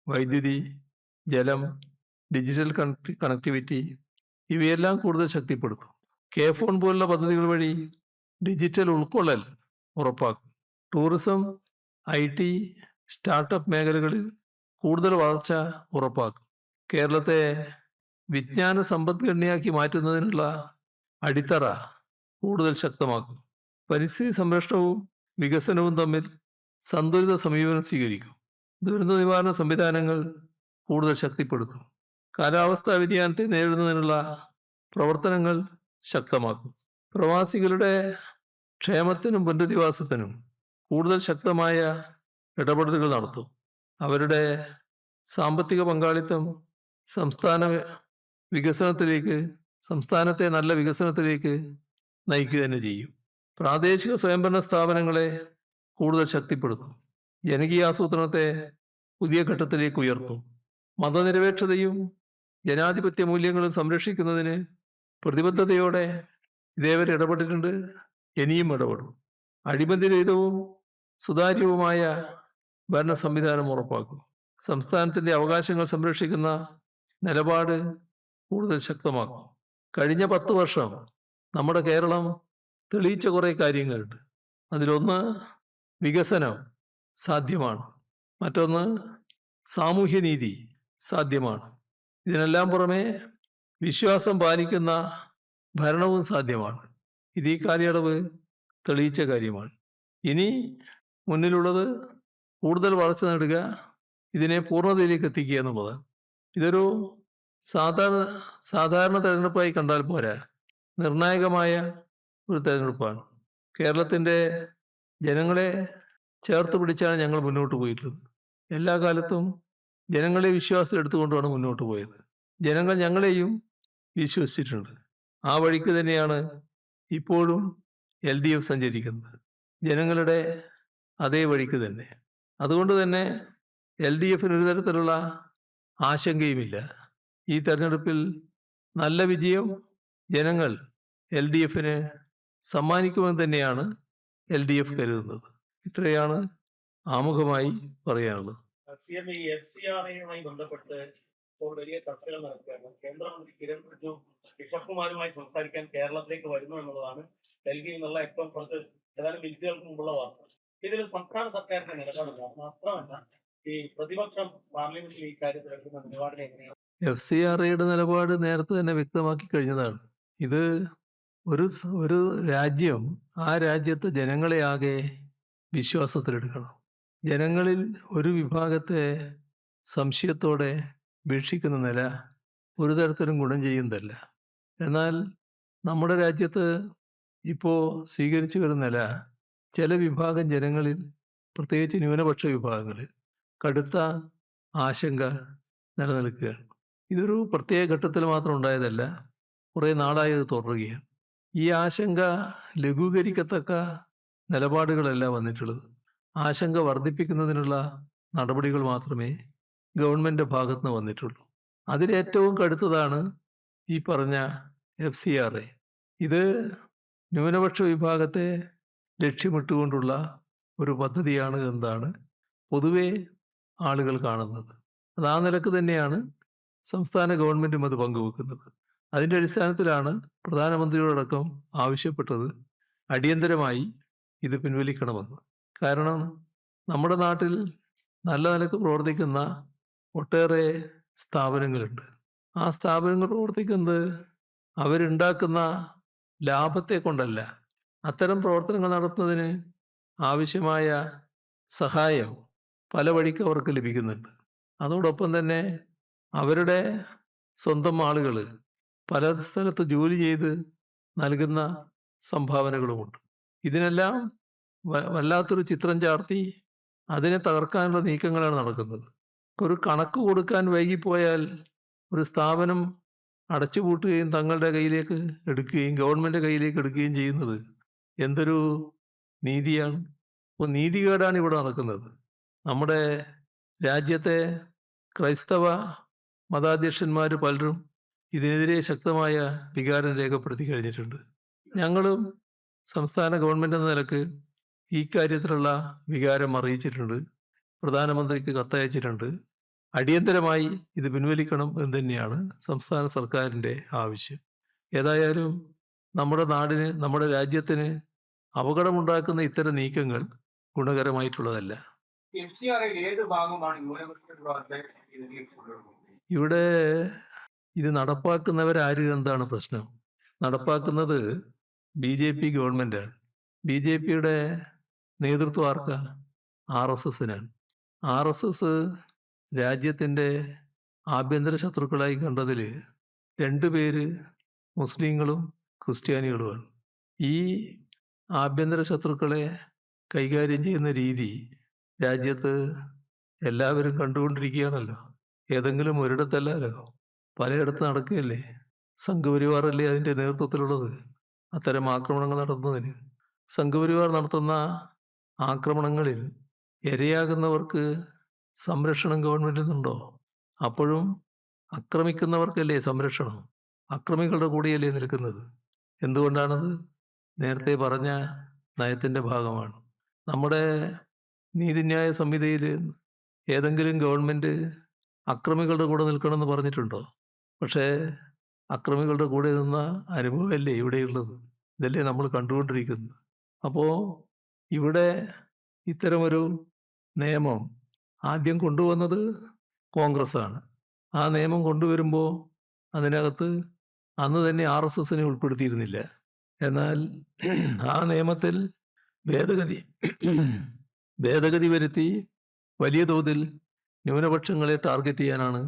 വൈദ്യുതി, ജലം, ഡിജിറ്റൽ കണക്ടിവിറ്റി ഇവയെല്ലാം കൂടുതൽ ശക്തിപ്പെടുത്തും. ഫോൺ പോലുള്ള പദ്ധതികൾ വഴി ഡിജിറ്റൽ ഉൾക്കൊള്ളൽ ഉറപ്പാക്കും. ടൂറിസം, IT, സ്റ്റാർട്ടപ്പ് മേഖലകളിൽ കൂടുതൽ വളർച്ച ഉറപ്പാക്കും. കേരളത്തെ വിജ്ഞാന സമ്പദ്ഘടനയാക്കി മാറ്റുന്നതിനുള്ള അടിത്തറ കൂടുതൽ ശക്തമാക്കും. പരിസ്ഥിതി സംരക്ഷണവും വികസനവും തമ്മിൽ സന്തുലിത സമീപനം സ്വീകരിക്കും. ദുരന്ത നിവാരണ സംവിധാനങ്ങൾ കൂടുതൽ ശക്തിപ്പെടുത്തും. കാലാവസ്ഥാ വ്യതിയാനത്തെ നേരിടുന്നതിനുള്ള പ്രവർത്തനങ്ങൾ ശക്തമാക്കും. പ്രവാസികളുടെ ക്ഷേമത്തിനും പുനരധിവാസത്തിനും കൂടുതൽ ശക്തമായ ഇടപെടലുകൾ നടത്തും. അവരുടെ സാമ്പത്തിക പങ്കാളിത്തം സംസ്ഥാനത്തെ നല്ല വികസനത്തിലേക്ക് നയിക്കുക തന്നെ ചെയ്യും. പ്രാദേശിക സ്വയംഭരണ സ്ഥാപനങ്ങളെ കൂടുതൽ ശക്തിപ്പെടുത്തും. ജനകീയാസൂത്രണത്തെ പുതിയ ഘട്ടത്തിലേക്ക് ഉയർത്തും. മതനിരപേക്ഷതയും ജനാധിപത്യ മൂല്യങ്ങളും സംരക്ഷിക്കുന്നതിന് പ്രതിബദ്ധതയോടെ ഇതേവരെ ഇടപെട്ടിട്ടുണ്ട്, ഇനിയും ഇടപെടും. അഴിമതിരഹിതവും സുതാര്യവുമായ ഭരണ സംവിധാനം ഉറപ്പാക്കും. സംസ്ഥാനത്തിൻ്റെ അവകാശങ്ങൾ സംരക്ഷിക്കുന്ന നിലപാട് കൂടുതൽ ശക്തമാക്കും. കഴിഞ്ഞ 10 വർഷം നമ്മുടെ കേരളം തെളിയിച്ച കുറേ കാര്യങ്ങളുണ്ട്. അതിലൊന്ന് വികസനം സാധ്യമാണ്, മറ്റൊന്ന് സാമൂഹ്യനീതി സാധ്യമാണ്. ഇതിനെല്ലാം പുറമെ വിശ്വാസം പാലിക്കുന്ന ഭരണവും സാധ്യമാണ്. ഇത് ഈ കാലയളവ് തെളിയിച്ച കാര്യമാണ്. ഇനി മുന്നിലുള്ളത് കൂടുതൽ വളർച്ച നേടുക, ഇതിനെ പൂർണ്ണതയിലേക്ക് എത്തിക്കുക എന്നുള്ളതാണ്. ഇതൊരു സാധാരണ തെരഞ്ഞെടുപ്പായി കണ്ടാൽ പോരാ, നിർണായകമായ ഒരു തെരഞ്ഞെടുപ്പാണ്. കേരളത്തിൻ്റെ ജനങ്ങളെ ചേർത്ത് പിടിച്ചാണ് ഞങ്ങൾ മുന്നോട്ട് പോയിട്ടുള്ളത്. എല്ലാ കാലത്തും ജനങ്ങളെ വിശ്വാസത്തിൽ എടുത്തുകൊണ്ടാണ് മുന്നോട്ട് പോയത്. ജനങ്ങൾ ഞങ്ങളെയും വിശ്വസിച്ചിട്ടുണ്ട്. ആ വഴിക്ക് തന്നെയാണ് ഇപ്പോഴും LDF സഞ്ചരിക്കുന്നത്, ജനങ്ങളുടെ അതേ വഴിക്ക് തന്നെ. അതുകൊണ്ട് തന്നെ LDFന് ഒരു തരത്തിലുള്ള ആശങ്കയുമില്ല. ഈ തെരഞ്ഞെടുപ്പിൽ നല്ല വിജയം ജനങ്ങൾ LDFന് സമ്മാനിക്കുമെന്ന് തന്നെയാണ് LDF കരുതുന്നത്. ഇത്രയാണ് ആമുഖമായി പറയാനുള്ളത്. FCRA ബന്ധപ്പെട്ട് ഇപ്പോൾ വലിയ ചർച്ചകൾ നടക്കുകയാണ്. കേന്ദ്രമന്ത്രി കിരൺ റിജിജു ബിഷപ്പുമാരുമായി സംസാരിക്കാൻ കേരളത്തിലേക്ക് വരുന്നു എന്നുള്ളതാണ് ഡൽഹിയിൽ നിന്നുള്ള ഏറ്റവും കുറച്ച് ഏതാനും മിനിറ്റുകൾക്ക് മുമ്പുള്ള വാർത്ത. ഇതിൽ സംസ്ഥാന സർക്കാരിന്റെ നിലപാടില്ല. മാത്രമല്ല, ഈ പ്രതിപക്ഷം പാർലമെന്റിൽ ഈ കാര്യത്തിൽ എടുക്കുന്ന നിലപാടിനെ എങ്ങനെയാണ്? FCRAയുടെ നിലപാട് നേരത്തെ തന്നെ വ്യക്തമാക്കി കഴിഞ്ഞതാണ്. ഇത് ഒരു രാജ്യം ആ രാജ്യത്തെ ജനങ്ങളെ ആകെ വിശ്വാസത്തിലെടുക്കണം. ജനങ്ങളിൽ ഒരു വിഭാഗത്തെ സംശയത്തോടെ വീക്ഷിക്കുന്ന നില ഒരു തരത്തിലും ഗുണം ചെയ്യുന്നതല്ല. എന്നാൽ നമ്മുടെ രാജ്യത്ത് ഇപ്പോൾ സ്വീകരിച്ചു വരുന്ന നില ചില വിഭാഗം ജനങ്ങളിൽ, പ്രത്യേകിച്ച് ന്യൂനപക്ഷ വിഭാഗങ്ങളിൽ കടുത്ത ആശങ്ക നിലനിൽക്കുകയാണ്. ഇതൊരു പ്രത്യേക ഘട്ടത്തിൽ മാത്രം ഉണ്ടായതല്ല, കുറേ നാളായി അത് തുടരുകയാണ്. ഈ ആശങ്ക ലഘൂകരിക്കത്തക്ക നിലപാടുകളല്ല വന്നിട്ടുള്ളത്. ആശങ്ക വർദ്ധിപ്പിക്കുന്നതിനുള്ള നടപടികൾ മാത്രമേ ഗവൺമെൻറ് ഭാഗത്ത് നിന്ന് വന്നിട്ടുള്ളൂ. അതിലേറ്റവും കടുത്തതാണ് ഈ പറഞ്ഞ FCRA. ഇത് ന്യൂനപക്ഷ വിഭാഗത്തെ ലക്ഷ്യമിട്ടുകൊണ്ടുള്ള ഒരു പദ്ധതിയാണ് എന്നാണ് പൊതുവെ ആളുകൾ കാണുന്നത്. അത് ആ നിലക്ക് തന്നെയാണ് സംസ്ഥാന ഗവൺമെൻറ്റും അത് പങ്കുവെക്കുന്നത്. അതിൻ്റെ അടിസ്ഥാനത്തിലാണ് പ്രധാനമന്ത്രിയോടക്കം ആവശ്യപ്പെട്ടത് അടിയന്തരമായി ഇത് പിൻവലിക്കണമെന്ന്. കാരണം നമ്മുടെ നാട്ടിൽ നല്ല നിലക്ക് പ്രവർത്തിക്കുന്ന ഒട്ടേറെ സ്ഥാപനങ്ങളുണ്ട്. ആ സ്ഥാപനങ്ങൾ പ്രവർത്തിക്കുന്നത് അവരുണ്ടാക്കുന്ന ലാഭത്തെ കൊണ്ടല്ല. അത്തരം പ്രവർത്തനങ്ങൾ നടത്തുന്നതിന് ആവശ്യമായ സഹായം പല വഴിക്ക് അവർക്ക് ലഭിക്കുന്നുണ്ട്. അതോടൊപ്പം തന്നെ അവരുടെ സ്വന്തം ആളുകൾ പല സ്ഥലത്ത് ജോലി ചെയ്ത് നൽകുന്ന സംഭാവനകളുമുണ്ട്. ഇതിനെല്ലാം വല്ലാത്തൊരു ചിത്രം ചാർത്തി അതിനെ തകർക്കാനുള്ള നീക്കങ്ങളാണ് നടക്കുന്നത്. ഒരു കണക്ക് കൊടുക്കാൻ വൈകിപ്പോയാൽ ഒരു സ്ഥാപനം അടച്ചുപൂട്ടുകയും തങ്ങളുടെ കയ്യിലേക്ക് എടുക്കുകയും ഗവൺമെൻറ് കയ്യിലേക്ക് എടുക്കുകയും ചെയ്യുന്നത് എന്തൊരു നീതിയാണ്! അപ്പോൾ നീതികേടാണ് ഇവിടെ നടക്കുന്നത്. നമ്മുടെ രാജ്യത്തെ ക്രൈസ്തവ മതാധ്യക്ഷന്മാർ പലരും ഇതിനെതിരെ ശക്തമായ വികാരം രേഖപ്പെടുത്തി കഴിഞ്ഞിട്ടുണ്ട്. ഞങ്ങളും സംസ്ഥാന ഗവൺമെൻറ് എന്ന നിലക്ക് ഈ കാര്യത്തിലുള്ള വികാരം അറിയിച്ചിട്ടുണ്ട്, പ്രധാനമന്ത്രിക്ക് കത്തയച്ചിട്ടുണ്ട്. അടിയന്തരമായി ഇത് പിൻവലിക്കണം എന്ന് തന്നെയാണ് സംസ്ഥാന സർക്കാരിൻ്റെ ആവശ്യം. ഏതായാലും നമ്മുടെ നാടിന്, നമ്മുടെ രാജ്യത്തിന് അപകടമുണ്ടാക്കുന്ന ഇത്തരം നീക്കങ്ങൾ ഗുണകരമായിട്ടുള്ളതല്ല. ഇവിടെ ഇത് നടപ്പാക്കുന്നവരാര് എന്താണ് പ്രശ്നം? നടപ്പാക്കുന്നത് BJP ഗവൺമെൻറ്റാണ്. BJPയുടെ നേതൃത്വം ആർക്കാ? RSSനാണ്. RSS രാജ്യത്തിൻ്റെ ആഭ്യന്തര ശത്രുക്കളായി കണ്ടതിൽ 2 പേര് മുസ്ലിങ്ങളും ക്രിസ്ത്യാനികളുമാണ്. ഈ ആഭ്യന്തര ശത്രുക്കളെ കൈകാര്യം ചെയ്യുന്ന രീതി രാജ്യത്ത് എല്ലാവരും കണ്ടുകൊണ്ടിരിക്കുകയാണല്ലോ. ഏതെങ്കിലും ഒരിടത്തല്ലല്ലോ, പലയിടത്ത് നടക്കുകയല്ലേ. സംഘപരിവാറല്ലേ അതിൻ്റെ നേതൃത്വത്തിലുള്ളത് അത്തരം ആക്രമണങ്ങൾ നടത്തുന്നതിന്. സംഘപരിവാർ നടത്തുന്ന ആക്രമണങ്ങളിൽ ഇരയാകുന്നവർക്ക് സംരക്ഷണം ഗവൺമെൻറ്റിൽ നിന്നുണ്ടോ? അപ്പോഴും ആക്രമിക്കുന്നവർക്കല്ലേ സംരക്ഷണം, അക്രമികളുടെ കൂടെയല്ലേ നിൽക്കുന്നത്. എന്തുകൊണ്ടാണത്? നേരത്തെ പറഞ്ഞ നയത്തിൻ്റെ ഭാഗമാണ്. നമ്മുടെ നീതിന്യായ സംഹിതയിൽ ഏതെങ്കിലും ഗവൺമെൻറ് അക്രമികളുടെ കൂടെ നിൽക്കണമെന്ന് പറഞ്ഞിട്ടുണ്ടോ? പക്ഷേ അക്രമികളുടെ കൂടെ നിന്ന അനുഭവമല്ലേ ഇവിടെയുള്ളത്. ഇതല്ലേ നമ്മൾ കണ്ടുകൊണ്ടിരിക്കുന്നത്. അപ്പോൾ ഇവിടെ ഇത്തരമൊരു നിയമം ആദ്യം കൊണ്ടുവന്നത് കോൺഗ്രസ്സാണ്. ആ നിയമം കൊണ്ടുവരുമ്പോൾ അതിനകത്ത് അന്ന് തന്നെ RSSനെ ഉൾപ്പെടുത്തിയിരുന്നില്ല. എന്നാൽ ആ നിയമത്തിൽ ഭേദഗതി വരുത്തി വലിയ തോതിൽ ന്യൂനപക്ഷങ്ങളെ ടാർഗറ്റ് ചെയ്യാനാണ്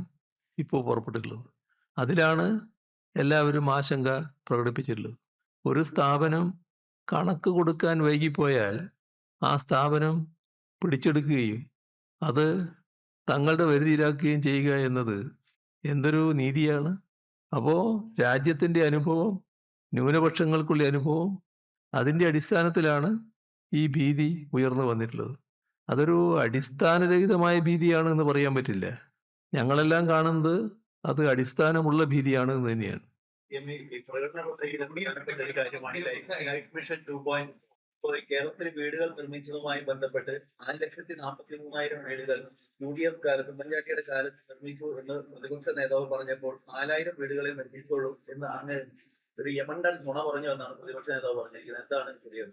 ഇപ്പോൾ പുറപ്പെട്ടിട്ടുള്ളത്. അതിലാണ് എല്ലാവരും ആശങ്ക പ്രകടിപ്പിച്ചിട്ടുള്ളത്. ഒരു സ്ഥാപനം കണക്ക് കൊടുക്കാൻ വൈകിപ്പോയാൽ ആ സ്ഥാപനം പിടിച്ചെടുക്കുകയും അത് തങ്ങളുടെ വരുതിയിലാക്കുകയും ചെയ്യുക എന്നത് എന്തൊരു നീതിയാണ്. അപ്പോൾ രാജ്യത്തിൻ്റെ അനുഭവം, ന്യൂനപക്ഷങ്ങൾക്കുള്ള അനുഭവം, അതിൻ്റെ അടിസ്ഥാനത്തിലാണ് ഈ ഭീതി ഉയർന്നു വന്നിട്ടുള്ളത്. അതൊരു അടിസ്ഥാനരഹിതമായ ഭീതിയാണ് എന്ന് പറയാൻ പറ്റില്ല. ഞങ്ങളെല്ലാം കാണുന്നത് അത് അടിസ്ഥാനമുള്ള ഭീതിയാണ് എന്ന് തന്നെയാണ്. ഈ പ്രകടന പത്രികയിൽ ഒരു കാര്യമാണ് ലൈഫ് മിഷൻ 2.0 കേരളത്തിൽ വീടുകൾ നിർമ്മിച്ചതുമായി ബന്ധപ്പെട്ട് 4,43,000 വീടുകൾ UDF കാലത്ത്, ഉമ്മൻചാണ്ടിയുടെ കാലത്ത് നിർമ്മിച്ചു എന്ന് പ്രതിപക്ഷ നേതാവ് പറഞ്ഞപ്പോൾ 4,000 വീടുകളെ നിർമ്മിച്ചോളൂ എന്ന് അങ്ങ് ഒരു യമണ്ടൻ നുണ പറഞ്ഞു എന്നാണ് പ്രതിപക്ഷ നേതാവ് പറഞ്ഞിരിക്കുന്നത്. എന്താണ് ശരിയത്?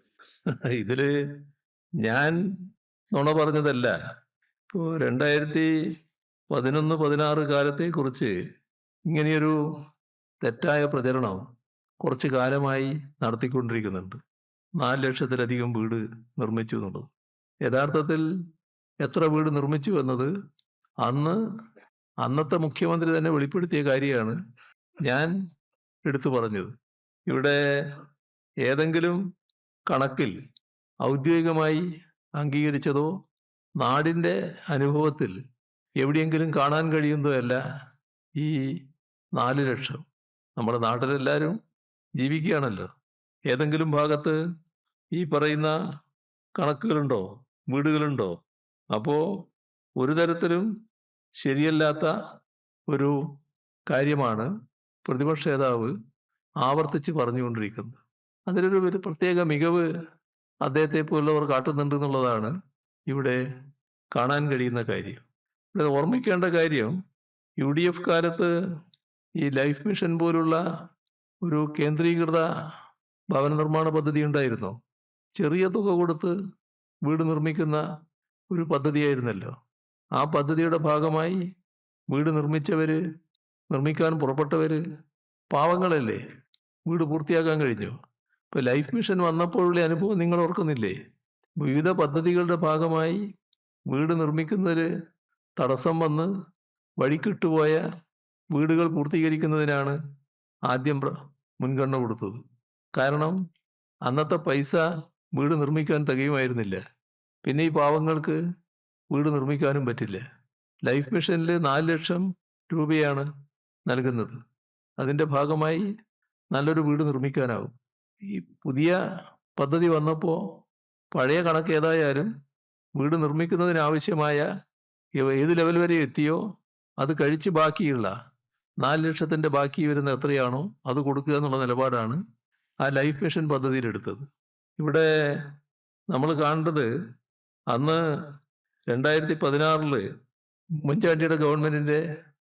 ഇതില് ഞാൻ നുണ പറഞ്ഞതല്ല. ഇപ്പോൾ 2011-16 കാലത്തെ കുറിച്ച് ഇങ്ങനെയൊരു തെറ്റായ പ്രചരണം കുറച്ച് കാലമായി നടത്തിക്കൊണ്ടിരിക്കുന്നുണ്ട്. 4 ലക്ഷത്തിലധികം വീട് നിർമ്മിച്ചു എന്നുള്ളത്. യഥാർത്ഥത്തിൽ എത്ര വീട് നിർമ്മിച്ചു എന്നത് അന്നത്തെ മുഖ്യമന്ത്രി തന്നെ വെളിപ്പെടുത്തിയ കാര്യമാണ് ഞാൻ എടുത്തു പറഞ്ഞത്. ഇവിടെ ഏതെങ്കിലും കണക്കിൽ ഔദ്യോഗികമായി അംഗീകരിച്ചതോ നാടിൻ്റെ അനുഭവത്തിൽ എവിടെയെങ്കിലും കാണാൻ കഴിയുന്നതോ അല്ല ഈ 4 ലക്ഷം. നമ്മുടെ നാട്ടിലെല്ലാവരും ജീവിക്കുകയാണല്ലോ. ഏതെങ്കിലും ഭാഗത്ത് ഈ പറയുന്ന കണക്കുകളുണ്ടോ, വീടുകളുണ്ടോ? അപ്പോൾ ഒരു തരത്തിലും ശരിയല്ലാത്ത ഒരു കാര്യമാണ് പ്രതിപക്ഷ നേതാവ് ആവർത്തിച്ച് പറഞ്ഞുകൊണ്ടിരിക്കുന്നത്. അതിലൊരു പ്രത്യേക മികവ് അദ്ദേഹത്തെ പോലുള്ളവർ കാട്ടുന്നുണ്ട് എന്നുള്ളതാണ് ഇവിടെ കാണാൻ കഴിയുന്ന കാര്യം. ഇവിടെ ഓർമ്മിക്കേണ്ട കാര്യം, UDF കാലത്ത് ഈ ലൈഫ് മിഷൻ പോലുള്ള ഒരു കേന്ദ്രീകൃത ഭവന നിർമ്മാണ പദ്ധതി ഉണ്ടായിരുന്നു. ചെറിയ തുക കൊടുത്ത് വീട് നിർമ്മിക്കുന്ന ഒരു പദ്ധതിയായിരുന്നല്ലോ. ആ പദ്ധതിയുടെ ഭാഗമായി വീട് നിർമ്മിക്കാൻ പുറപ്പെട്ടവർ പാവങ്ങളല്ലേ, വീട് പൂർത്തിയാക്കാൻ കഴിഞ്ഞു. ഇപ്പോൾ ലൈഫ് മിഷൻ വന്നപ്പോഴുള്ള അനുഭവം നിങ്ങൾ ഓർക്കുന്നില്ലേ? വിവിധ പദ്ധതികളുടെ ഭാഗമായി വീട് നിർമ്മിക്കുന്നതിൽ തടസ്സം വന്ന് വഴിക്കിട്ടുപോയ വീടുകൾ പൂർത്തീകരിക്കുന്നതിനാണ് ആദ്യം മുൻഗണന കൊടുത്തത്. കാരണം അന്നത്തെ പൈസ വീട് നിർമ്മിക്കാൻ തികയുമായിരുന്നില്ല. പിന്നെ ഈ പാവങ്ങൾക്ക് വീട് നിർമ്മിക്കാനും പറ്റില്ല. ലൈഫ് മിഷനിൽ 4 ലക്ഷം രൂപയാണ് നൽകുന്നത്. അതിൻ്റെ ഭാഗമായി നല്ലൊരു വീട് നിർമ്മിക്കാനാവും. ഈ പുതിയ പദ്ധതി വന്നപ്പോൾ പഴയ കണക്ക് ഏതായാലും വീട് നിർമ്മിക്കുന്നതിനാവശ്യമായ ഏത് ലെവൽ വരെ എത്തിയോ അത് കഴിച്ച് ബാക്കിയുള്ള 4 ലക്ഷത്തിൻ്റെ ബാക്കി വരുന്ന എത്രയാണോ അത് കൊടുക്കുക എന്നുള്ള നിലപാടാണ് ആ ലൈഫ് മിഷൻ പദ്ധതിയിലെടുത്തത്. ഇവിടെ നമ്മൾ കാണേണ്ടത്, അന്ന് 2016 ഉമ്മൻചാണ്ടിയുടെ ഗവൺമെൻറ്റിൻ്റെ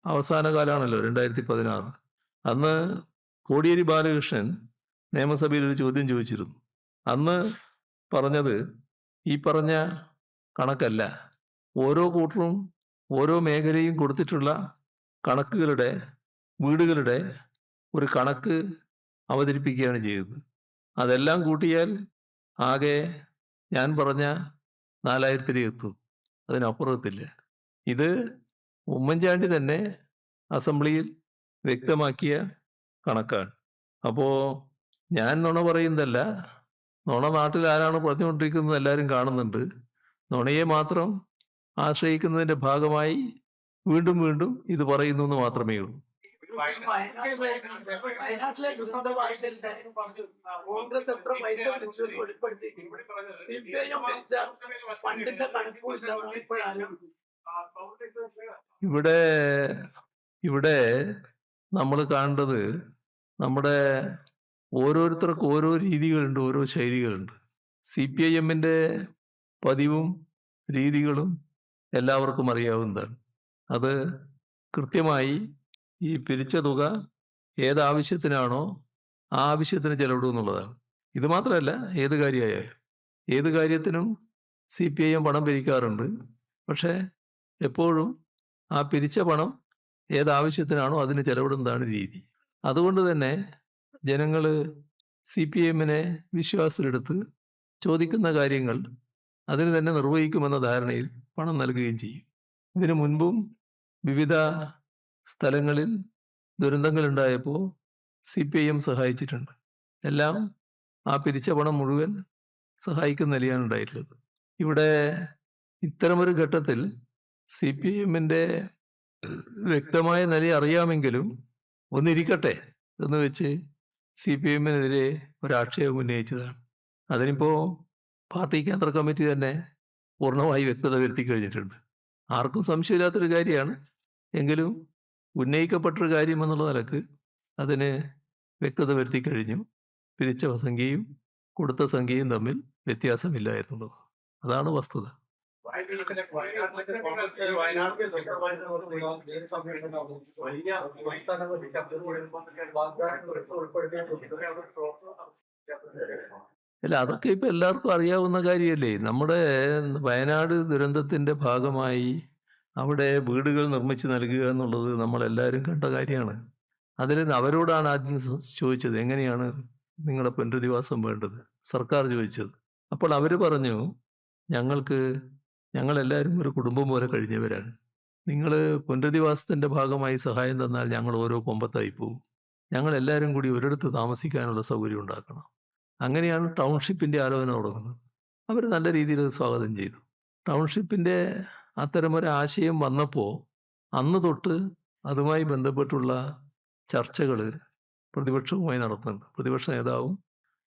അവസാന കാലമാണല്ലോ 2016. അന്ന് കോടിയേരി ബാലകൃഷ്ണൻ നിയമസഭയിൽ ഒരു ചോദ്യം ചോദിച്ചിരുന്നു. അന്ന് പറഞ്ഞത് ഈ പറഞ്ഞ കണക്കല്ല, ഓരോ കൂട്ടരും ഓരോ മേഖലയും കൊടുത്തിട്ടുള്ള കണക്കുകളുടെ വീടുകളുടെ ഒരു കണക്ക് അവതരിപ്പിക്കുകയാണ് ചെയ്തത്. അതെല്ലാം കൂട്ടിയാൽ ആകെ ഞാൻ പറഞ്ഞ 4,000 എത്തും, അതിനപ്പുറത്തില്ല. ഇത് ഉമ്മൻചാണ്ടി തന്നെ അസംബ്ലിയിൽ വ്യക്തമാക്കിയ കണക്കാണ്. അപ്പോൾ ഞാൻ നുണ പറയുന്നതല്ല, നുണ നാട്ടിൽ ആരാണ് പറഞ്ഞുകൊണ്ടിരിക്കുന്നത് എല്ലാവരും കാണുന്നുണ്ട്. നുണയെ മാത്രം ആശ്രയിക്കുന്നതിൻ്റെ ഭാഗമായി വീണ്ടും വീണ്ടും ഇത് പറയുന്നു എന്ന് മാത്രമേ ഉള്ളൂ. വയനാട്ടിലേക്ക് സ്വന്തമായിട്ടില്ല കോൺഗ്രസ് എത്ര പൈസ വെളിപ്പെടുത്തി CPIM ഭരിച്ച ഫണ്ടിന്റെ കണക്കുമില്ല ഇപ്പോഴാണ്. ഇവിടെ നമ്മൾ കാണേണ്ടത് നമ്മുടെ ഓരോരുത്തർക്കും ഓരോ രീതികളുണ്ട്, ഓരോ ശൈലികളുണ്ട്. CPIM-ന്റെ പതിവും രീതികളും എല്ലാവർക്കും അറിയാവുന്നതാണ്. അത് കൃത്യമായി ഈ പിരിച്ച തുക ഏതാവശ്യത്തിനാണോ ആ ആവശ്യത്തിന് ചെലവിടും എന്നുള്ളതാണ്. ഇത് മാത്രമല്ല, ഏത് കാര്യമായാലും ഏത് കാര്യത്തിനും CPIM പണം പിരിക്കാറുണ്ട്. പക്ഷേ എപ്പോഴും ആ പിരിച്ച പണം ഏതാവശ്യത്തിനാണോ അതിന് ചെലവിടുന്നതാണ് രീതി. അതുകൊണ്ട് തന്നെ ജനങ്ങൾ CPIM-നെ വിശ്വാസത്തിലെടുത്ത് ചോദിക്കുന്ന കാര്യങ്ങൾ അതിന് തന്നെ നിർവഹിക്കുമെന്ന ധാരണയിൽ പണം നൽകുകയും ചെയ്യും. ഇതിനു മുൻപും വിവിധ സ്ഥലങ്ങളിൽ ദുരന്തങ്ങളുണ്ടായപ്പോൾ CPIM സഹായിച്ചിട്ടുണ്ട്. എല്ലാം ആ പിരിച്ച പണം മുഴുവൻ സഹായിക്കുന്ന നിലയാണ് ഉണ്ടായിട്ടുള്ളത്. ഇവിടെ ഇത്തരമൊരു ഘട്ടത്തിൽ CPIM-ന്റെ വ്യക്തമായ നില അറിയാമെങ്കിലും ഒന്നിരിക്കട്ടെ എന്ന് വെച്ച് CPIM-നെതിരെ ഒരാക്ഷേപം ഉന്നയിച്ചതാണ്. അതിനിപ്പോൾ പാർട്ടി കേന്ദ്ര കമ്മിറ്റി തന്നെ പൂർണ്ണമായി വ്യക്തത വരുത്തി കഴിഞ്ഞിട്ടുണ്ട്. ആർക്കും സംശയമില്ലാത്തൊരു കാര്യമാണ്. എങ്കിലും ഉന്നയിക്കപ്പെട്ടൊരു കാര്യം എന്നുള്ള നിലക്ക് അതിന് വ്യക്തത വരുത്തി കഴിഞ്ഞു. പിരിച്ച സംഖ്യയും കൊടുത്ത സംഖ്യയും തമ്മിൽ വ്യത്യാസമില്ല എന്നുള്ളത്, അതാണ് വസ്തുത. അല്ല, അതൊക്കെ ഇപ്പം എല്ലാവർക്കും അറിയാവുന്ന കാര്യമല്ലേ. നമ്മുടെ വയനാട് ദുരന്തത്തിൻ്റെ ഭാഗമായി അവിടെ വീടുകൾ നിർമ്മിച്ച് നൽകുക എന്നുള്ളത് നമ്മളെല്ലാവരും കണ്ട കാര്യമാണ്. അതിൽ അവരോടാണ് ആദ്യം ചോദിച്ചത്, എങ്ങനെയാണ് നിങ്ങളുടെ പുനരധിവാസം വേണ്ടത്, സർക്കാർ ചോദിച്ചത്. അപ്പോൾ അവർ പറഞ്ഞു, ഞങ്ങളെല്ലാവരും ഒരു കുടുംബം പോലെ കഴിഞ്ഞവരാണ്. നിങ്ങൾ പുനരധിവാസത്തിൻ്റെ ഭാഗമായി സഹായം തന്നാൽ ഞങ്ങൾ ഓരോ കൊമ്പത്തായി പോകും. ഞങ്ങളെല്ലാവരും കൂടി ഒരിടത്ത് താമസിക്കാനുള്ള സൗകര്യം ഉണ്ടാക്കണം. അങ്ങനെയാണ് ടൗൺഷിപ്പിൻ്റെ ആലോചന തുടങ്ങുന്നത്. അവർ നല്ല രീതിയിൽ സ്വാഗതം ചെയ്തു. ടൗൺഷിപ്പിൻ്റെ അത്തരമൊരു ആശയം വന്നപ്പോൾ അന്ന് തൊട്ട് അതുമായി ബന്ധപ്പെട്ടുള്ള ചർച്ചകൾ പ്രതിപക്ഷവുമായി നടത്തുന്നുണ്ട്. പ്രതിപക്ഷ നേതാവും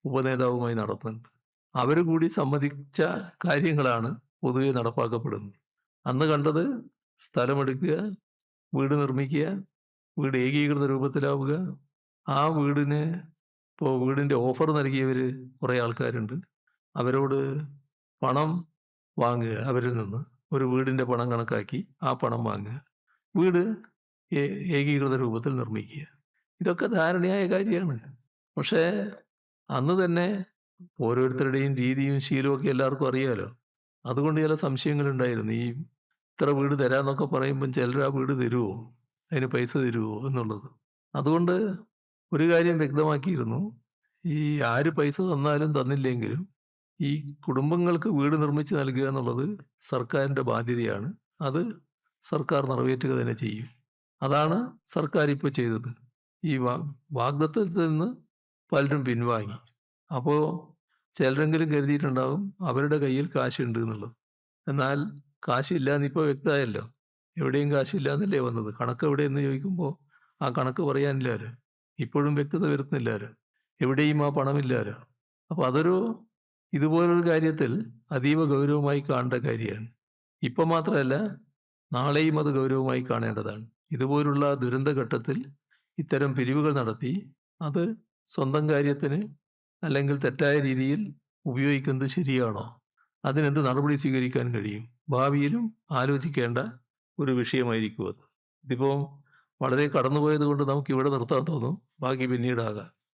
ഉപനേതാവുമായി നടത്തുന്നുണ്ട്. അവർ കൂടി സമ്മതിച്ച കാര്യങ്ങളാണ് പൊതുവെ നടപ്പാക്കപ്പെടുന്നത്. അന്ന് കണ്ടത് സ്ഥലമെടുക്കുക, വീട് നിർമ്മിക്കുക, വീട് ഏകീകൃത രൂപത്തിലാവുക. ആ വീടിൻ്റെ ഓഫർ നൽകിയവർ കുറേ ആൾക്കാരുണ്ട്. അവരോട് പണം വാങ്ങുക, അവരിൽ നിന്ന് ഒരു വീടിൻ്റെ പണം കണക്കാക്കി ആ പണം വാങ്ങുക, വീട് ഏകീകൃത രൂപത്തിൽ നിർമ്മിക്കുക. ഇതൊക്കെ ധാരണയായ കാര്യമാണ്. പക്ഷേ അന്ന് തന്നെ ഓരോരുത്തരുടെയും രീതിയും ശീലമൊക്കെ എല്ലാവർക്കും അറിയാമല്ലോ. അതുകൊണ്ട് ചില സംശയങ്ങളുണ്ടായിരുന്നു. ഈ ഇത്ര വീട് തരാമെന്നൊക്കെ പറയുമ്പം ചിലർ ആ വീട് തരുമോ, അതിന് പൈസ തരുമോ എന്നുള്ളത്. അതുകൊണ്ട് ഒരു കാര്യം വ്യക്തമാക്കിയിരുന്നു, ഈ ആര് പൈസ തന്നാലും തന്നില്ലെങ്കിലും ഈ കുടുംബങ്ങൾക്ക് വീട് നിർമ്മിച്ച് നൽകുക എന്നുള്ളത് സർക്കാരിൻ്റെ ബാധ്യതയാണ്. അത് സർക്കാർ നിറവേറ്റുക തന്നെ ചെയ്യും. അതാണ് സർക്കാർ ഇപ്പോൾ ചെയ്തത്. ഈ വാഗ്ദത്തത്തിൽ നിന്ന് പലരും പിൻവാങ്ങി. അപ്പോൾ ചിലരെങ്കിലും കരുതിയിട്ടുണ്ടാകും അവരുടെ കയ്യിൽ കാശുണ്ട് എന്നുള്ളത്. എന്നാൽ കാശില്ല എന്നിപ്പോൾ വ്യക്തമായല്ലോ. എവിടെയും കാശില്ല എന്നല്ലേ വന്നത്. കണക്ക് എവിടെയെന്ന് ചോദിക്കുമ്പോൾ ആ കണക്ക് പറയാനില്ലാരോ, ഇപ്പോഴും വ്യക്തത വരുത്തുന്നില്ലാരോ, എവിടെയും ആ പണമില്ലാരോ. അപ്പോൾ ഇതുപോലൊരു കാര്യത്തിൽ അതീവ ഗൗരവമായി കാണേണ്ട കാര്യമാണ്. ഇപ്പം മാത്രമല്ല, നാളെയും അത് ഗൗരവമായി കാണേണ്ടതാണ്. ഇതുപോലുള്ള ദുരന്തഘട്ടത്തിൽ ഇത്തരം പിരിവുകൾ നടത്തി അത് സ്വന്തം കാര്യത്തിന് അല്ലെങ്കിൽ തെറ്റായ രീതിയിൽ ഉപയോഗിക്കുന്നത് ശരിയാണോ, അതിനെന്ത് നടപടി സ്വീകരിക്കാൻ കഴിയും, ഭാവിയിലും ആലോചിക്കേണ്ട ഒരു വിഷയമായിരിക്കും അത്. ഇതിപ്പോൾ വളരെ കടന്നുപോയത് കൊണ്ട് നമുക്ക് ഇവിടെ നിർത്താൻ തോന്നും, ബാക്കി പിന്നീടാകാം.